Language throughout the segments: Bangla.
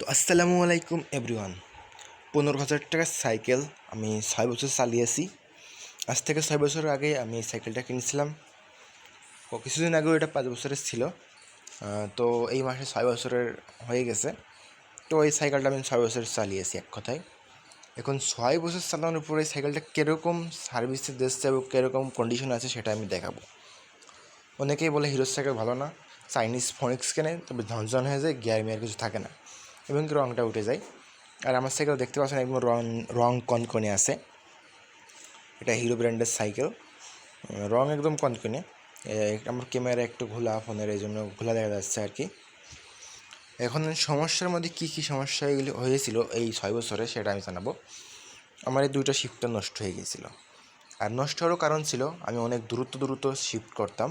তো আসসালামু আলাইকুম এভরিওয়ান। 15,000 টাকার সাইকেল আমি 6 বছর চালিয়েছি। আজ থেকে 6 বছর আগে আমি এই সাইকেলটা কিনেছিলাম। কিছুদিন আগেও এটা 5 বছরের ছিল। তো এই মাসে 6 বছরের হয়ে গেছে। তো এই সাইকেলটা আমি 6 বছর চালিয়েছি এক কথায়। এখন 6 বছর চালানোর পরে এই সাইকেলটা কীরকম সার্ভিসে দিচ্ছে এবং কীরকম কন্ডিশন আছে সেটা আমি দেখাবো। অনেকেই বলে হিরোর সাইকেল ভালো না, চাইনিজ ফোনিক্স কেনে, তবে ঝনঝন হয়ে যায়, গিয়ার মিয়ার কিছু থাকে না এবং কি রঙটা উঠে যায়। আর আমার সাইকেল দেখতে পাচ্ছেন একদম রং কনকনে আছে। এটা হিরো ব্র্যান্ডের সাইকেল, রং একদম কনকনে। আমার ক্যামেরা একটু ঘোলা ফোনের, এই জন্য ঘোলা দেখা যাচ্ছে আর কি। এখন সমস্যার মধ্যে কী কী সমস্যা এগুলি হয়েছিল এই 6 বছরে সেটা আমি জানাবো। আমার এই 2টা শিফটটা নষ্ট হয়ে গিয়েছিলো। আর নষ্ট হওয়ারও কারণ ছিল আমি অনেক দ্রুত শিফট করতাম,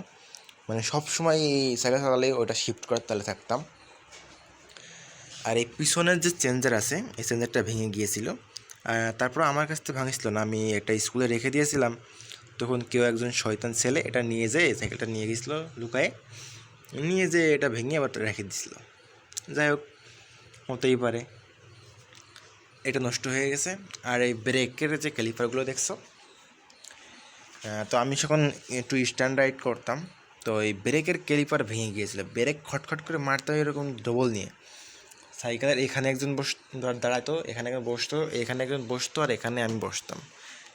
মানে সবসময় এই সাইকেল চালালে ওটা শিফট করার তালে থাকতাম। আর এই পিছনের যে চেঞ্জার আছে এই চেঞ্জারটা ভেঙে গিয়েছিল। তারপর আমার কাছ থেকে ভাঙিছিল না, আমি একটা স্কুলে রেখে দিয়েছিলাম। তখন কেউ একজন শয়তান ছেলে এটা নিয়ে যেয়ে সাইকেলটা নিয়ে গেছিলো লুকায়ে, নিয়ে যেয়ে এটা ভেঙে আবার রেখে দিছিল। যাই হোক, হতেই পারে, এটা নষ্ট হয়ে গেছে। আর এই ব্রেকের যে ক্যালিপারগুলো দেখছো, তো আমি যখন একটু স্ট্যান্ড রাইড করতাম তো এই ব্রেকের ক্যালিপার ভেঙে গিয়েছিলো। ব্রেক খটখট করে মারতে হয় এরকম ডবল নিয়ে। সাইকেলের এখানে একজন দাঁড়াতো, এখানে একজন বসতো, এখানে একজন বসতো, আর এখানে আমি বসতাম,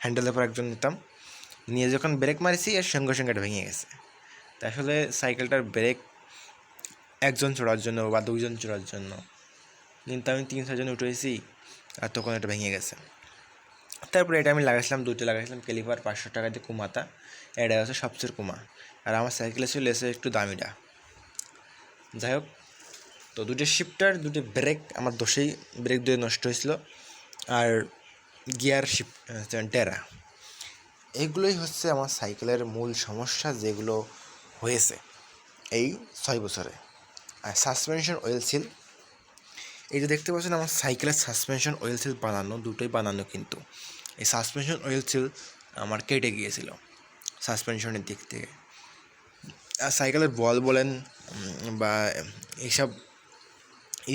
হ্যান্ডেলের পর একজন নিতাম। নিয়ে যখন ব্রেক মারিছি এর সঙ্গে সঙ্গে এটা ভেঙে গেছে। তা আসলে সাইকেলটার ব্রেক একজন চড়ার জন্য বা 2জন চড়ার জন্য, কিন্তু আমি 3-4জন উঠেছি আর তখন এটা ভেঙে গেছে। তারপরে এটা আমি লাগাইছিলাম, 2টা লাগাইছিলাম ক্যালিপার 500 টাকা দিয়ে কুমাতা। এটা হচ্ছে সবচেয়ে কুমা, আর আমার সাইকেলে ছিল এসে একটু দামিটা। যাই হোক, তো 2টা শিফটার 2টি ব্রেক আমার দোষেই ব্রেক দিয়ে নষ্ট হয়েছিল। আর গিয়ার টেরা, এইগুলোই হচ্ছে আমার সাইকেলের মূল সমস্যা যেগুলো হয়েছে এই 6 বছরে। আর সাসপেনশন অয়েল সিল, এই যে দেখতে পাচ্ছেন আমার সাইকেলের সাসপেনশন অয়েল সিল বানানো, দুটোই বানানো, কিন্তু এই সাসপেনশন অয়েল সিল আমার কেটে গিয়েছিল সাসপেনশনের দিক থেকে। আর সাইকেলের বল বলেন বা এইসব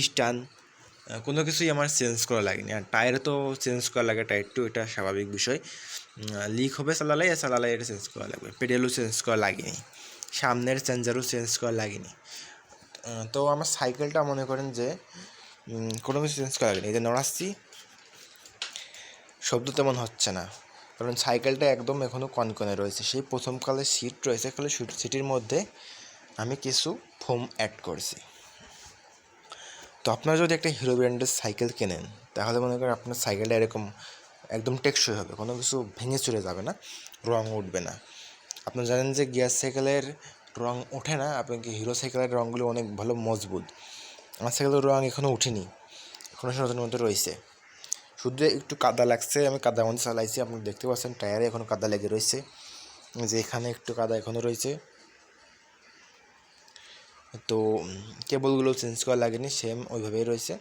স্টান কোনো কিছুই আমার চেঞ্জ করা লাগেনি। আর টায়ার তো চেঞ্জ করা লাগে, টায়ার টু, এটা স্বাভাবিক বিষয়। লিক হবে চালালে এটা চেঞ্জ করা লাগবে। পেডেলও চেঞ্জ করা লাগেনি, সামনের চেঞ্জারও চেঞ্জ করা লাগেনি। তো আমার সাইকেলটা মনে করেন যে কোনো কিছু চেঞ্জ করা লাগেনি। এই যে নড়াচ্ছি, শব্দ তেমন হচ্ছে না, কারণ সাইকেলটা একদম এখনও কনকনে রয়েছে। সেই প্রথমকালের সিট রয়েছে, খালি সিটির মধ্যে আমি কিছু ফোম অ্যাড করছি। তো আপনারা যদি একটা হিরো ব্র্যান্ডের সাইকেল কেনেন তাহলে মনে করেন আপনার সাইকেলটা এরকম একদম টেকসই হবে, কোনো কিছু ভেঙে চুরে যাবে না, রং উঠবে না। আপনারা জানেন যে গিয়ার সাইকেলের রং ওঠে না, আপনাকে হিরো সাইকেলের রঙগুলো অনেক ভালো মজবুত। আমার সাইকেলের রং এখনও উঠেনি, এখনও নতুন মতো রয়েছে, শুধু একটু কাদা লাগছে, আমি কাদার মধ্যে চালাইছি। আপনি দেখতে পাচ্ছেন টায়ারে এখনও কাদা লেগে রয়েছে, যে এখানে একটু কাদা এখনও রয়েছে। তো কেবলগুলো চেঞ্জ করা লাগেনি, সেম ওইভাবেই রয়েছে।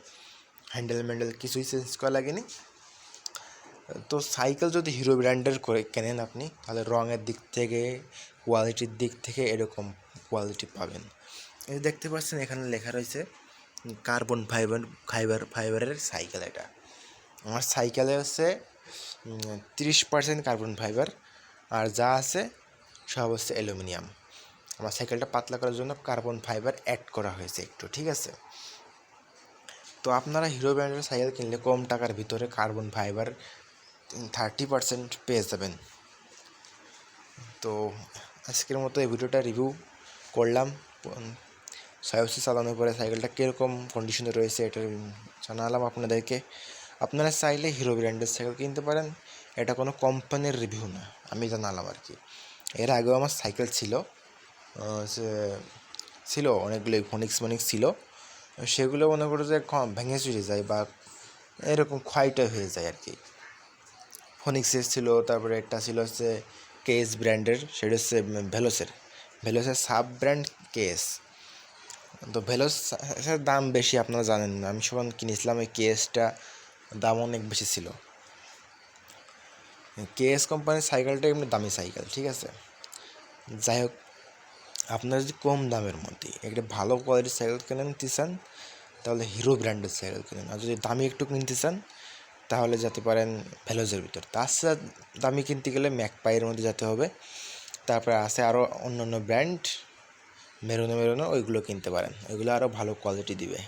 হ্যান্ডেল কিছুই চেঞ্জ করা লাগেনি। তো সাইকেল যদি হিরো ব্র্যান্ডের করে কেনেন আপনি, তাহলে রঙের দিক থেকে, কোয়ালিটির দিক থেকে এরকম কোয়ালিটি পাবেন। এই দেখতে পাচ্ছেন এখানে লেখা রয়েছে কার্বন ফাইবারের সাইকেল। এটা আমার সাইকেলে হচ্ছে 30% কার্বন ফাইবার, আর যা আছে সব হচ্ছে অ্যালুমিনিয়াম। আমার সাইকেলটা পাতলা করার জন্য কার্বন ফাইবার অ্যাড করা হয়েছে একটু, ঠিক আছে। তো আপনারা হিরো ব্র্যান্ডের সাইকেল কিনলে কম টাকার ভিতরে কার্বন ফাইবার 30% পেয়ে যাবেন। তো আজকের মতো এই ভিডিওটা রিভিউ করলাম। 6 বছর চালানোর পরে সাইকেলটা কীরকম কন্ডিশনে রয়েছে এটা জানালাম আপনাদেরকে। আপনারা চাইলে হিরো ব্র্যান্ডের সাইকেল কিনতে পারেন, এটা কোনো কোম্পানির রিভিউ না, আমি জানালাম আর কি। এর আগেও আমার সাইকেল ছিল অনেকগুলো ফোনিক্স ছিল, সেগুলো মনে করো যে ভেঙে চুরে যায় বা এরকম ক্ষয়টা হয়ে যায় আর কি। ফোনিক্সের ছিল, তারপরে একটা ছিল হচ্ছে কেএস ব্র্যান্ডের, সেটা হচ্ছে ভেলোসের সাব ব্র্যান্ড কেএস। তো ভেলোসের দাম বেশি, আপনারা জানেন না, আমি যখন কিনেছিলাম ওই কেএসটা দাম অনেক বেশি ছিল। কেএস কোম্পানির সাইকেলটা এমনি দামি সাইকেল, ঠিক আছে। যাই হোক, আপনারা যদি কম দামের মধ্যে একটা ভালো কোয়ালিটির সাইকেল কেনেন চান, তাহলে হিরো ব্র্যান্ডের সাইকেল কিনুন। আর যদি দামি একটু কিনতে চান তাহলে যেতে পারেন ভেলোজের ভিতর। তার সাথে দামি কিনতে গেলে ম্যাকপাইয়ের মধ্যে যেতে হবে। তারপরে আছে আরও অন্য অন্য ব্র্যান্ড মেরুনো ওইগুলো কিনতে পারেন, ওইগুলো আরও ভালো কোয়ালিটি দিবে।